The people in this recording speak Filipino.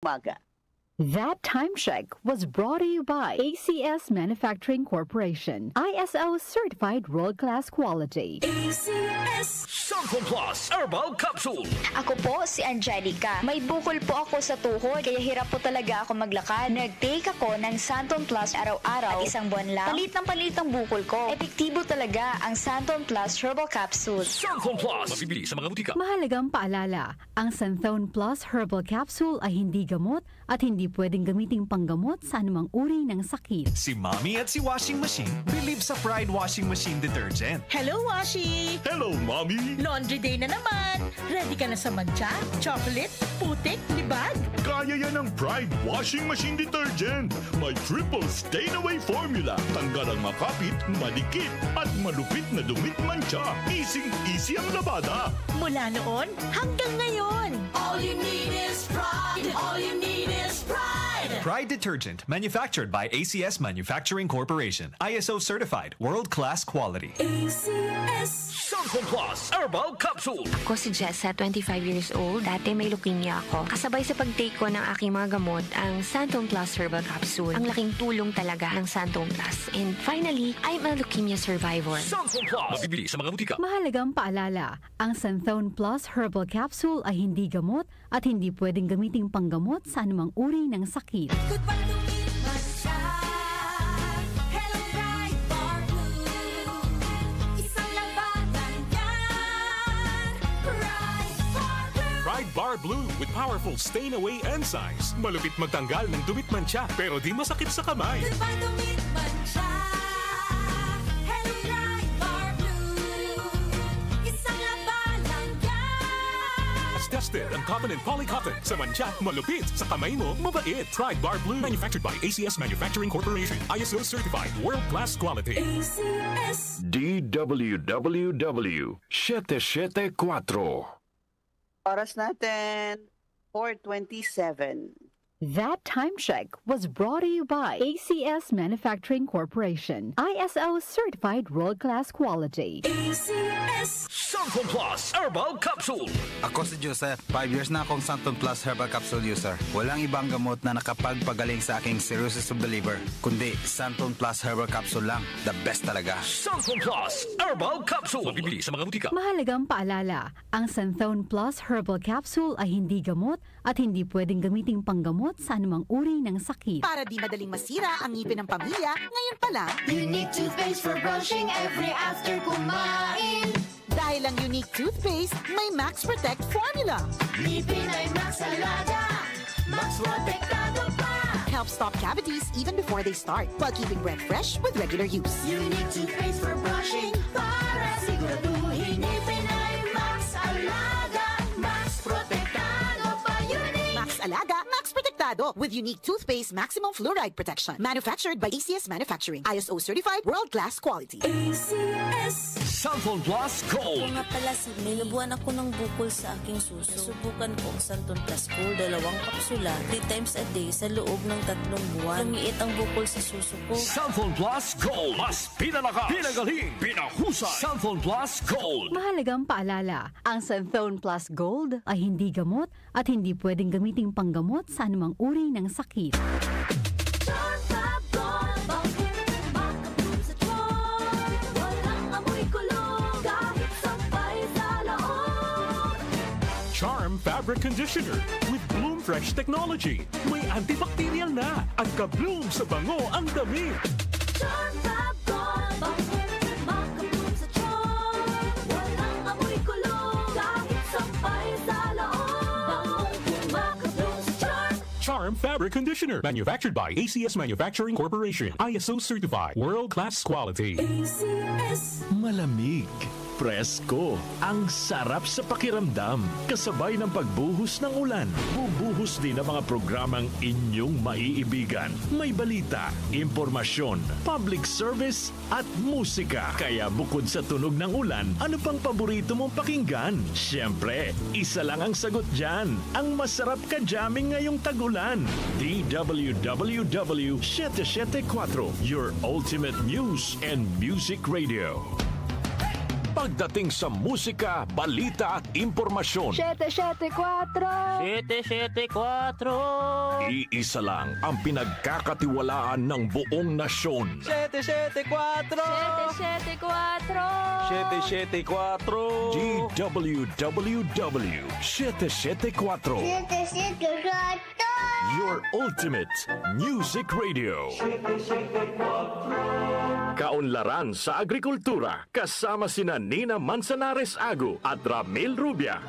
umaga. That time check was brought to you by ACS Manufacturing Corporation, ISO certified world-class quality. ACS Santon Plus Herbal Capsule. Ako po si Angelica. May bukol po ako sa tuhod, kaya hirap po talaga ako maglakad. Nag-take ako ng Santon Plus araw-araw at isang buwan lang. Palit ang bukol ko. Epektibo talaga ang Santon Plus Herbal Capsule. Santon Plus. Mabibili sa mga butika. Mahalagang paalala, ang Santon Plus Herbal Capsule ay hindi gamot at hindi pwedeng gamiting panggamot sa anumang uri ng sakit. Si Mommy at si Washing Machine believe sa Pride Washing Machine Detergent. Hello, Washi! Hello, Mommy! Laundry day na naman! Ready ka na sa mancha, chocolate, putik, libag? Kaya yan ng Pride Washing Machine Detergent. May triple stain-away formula. Tanggal ang makapit, malikit, at malupit na dumit mancha. Easy ang labada. Mula noon hanggang ngayon. All you need is pride. All you need is pride. Pride Detergent, manufactured by ACS Manufacturing Corporation. ISO certified, world-class quality. ACS Santon Plus Herbal Capsule. Ako si Jessa, 25 years old. Dati may leukemia ako. Kasabay sa pag-take ko ng aking mga gamot, ang Santon Plus Herbal Capsule. Ang laking tulong talaga ng Santon Plus. And finally, I'm a leukemia survivor. Santon Plus. Mabibili sa mga butika. Mahalagang paalala, ang Santon Plus Herbal Capsule ay hindi gamot at hindi pwedeng gamiting panggamot sa anumang uri ng sakit. Goodbye to me, Masya. Hello, bright bar blue. Isang labanan yan. Bright bar blue. Pride Bar Blue with powerful stain-away enzymes. Malupit magtanggal ng dumit mancha pero di masakit sa kamay. Goodbye to me, Masya. Hello, bright bar blue. Isang labanan yan. As tested ang cotton and polycotton. Sa mancha, malupit. Sa kamay mo, mabait. Pride Bar Blue. Manufactured by ACS Manufacturing Corporation. ISO certified. World-class quality. ACS DWWW 774. Oras natin, 4:27. That time check was brought to you by ACS Manufacturing Corporation, ISO certified world-class quality. ACS Santon Plus Herbal Capsule. Ako si Joseph. 5 years na akong Santon Plus Herbal Capsule user. Walang ibang gamot na nakapagpagaling sa aking cirrhosis of the liver, kundi Santon Plus Herbal Capsule lang. The best talaga. Santon Plus Herbal Capsule. Mabibili sa mga butika. Mahalagang paalala, ang Santon Plus Herbal Capsule ay hindi gamot at hindi pwedeng gamiting panggamot sa anumang uri ng sakit. Para di madaling masira ang ngipin ng pamilya, ngayon pa lang, Unique toothpaste for brushing every after kumain. dahil ang unique toothpaste may Max Protect formula. Ngipin ay Max Alaga. Max Protectado pa. Helps stop cavities even before they start, while keeping breath fresh with regular use. Unique toothpaste for brushing para siguraduhin ngipin ay Max Alaga. Max Protectado pa. Unique. Max Alaga, Max Protectado with unique toothpaste maximum fluoride protection. Manufactured by ACS Manufacturing. ISO certified world-class quality. ACS Santon Plus Gold. Nga pala, Sidney, nabuhan ako ng bukol sa aking suso. Subukan ko ang Santon Plus Gold, 2 kapsula, 3 times a day sa loob ng 3 buwan. Lumiit ang bukol sa suso ko. Santon Plus Gold. Mas pinalakas, pinagaling, pinahusay. Santon Plus Gold. Mahalagang paalala, ang Santon Plus Gold ay hindi gamot at hindi pwedeng gamiting panggamot sa anumang uri ng sakit. Charm Fabric Conditioner with Bloom Fresh Technology. May antibacterial na at ka-bloom sa bango ang damit. Charm Fabric Conditioner. Manufactured by ACS Manufacturing Corporation. ISO certified. World-class quality. ACS Malamig, presko, ang sarap sa pakiramdam. Kasabay ng pagbuhos ng ulan, bubuhos din ang mga programang inyong maiibigan. May balita, impormasyon, public service, at musika. Kaya bukod sa tunog ng ulan, ano pang paborito mong pakinggan? Siyempre, isa lang ang sagot dyan. Ang masarap ka jamming ngayong tag-ulan. DWWW 774, your ultimate news and music radio. Pagdating sa musika, balita at impormasyon, 774 iisa lang ang pinagkakatiwalaan ng buong nasyon. 774 DWWW 774. Your ultimate music radio. Kaunlaran sa agrikultura kasama sina Nina Manzanares Agu at Ramil Rubia.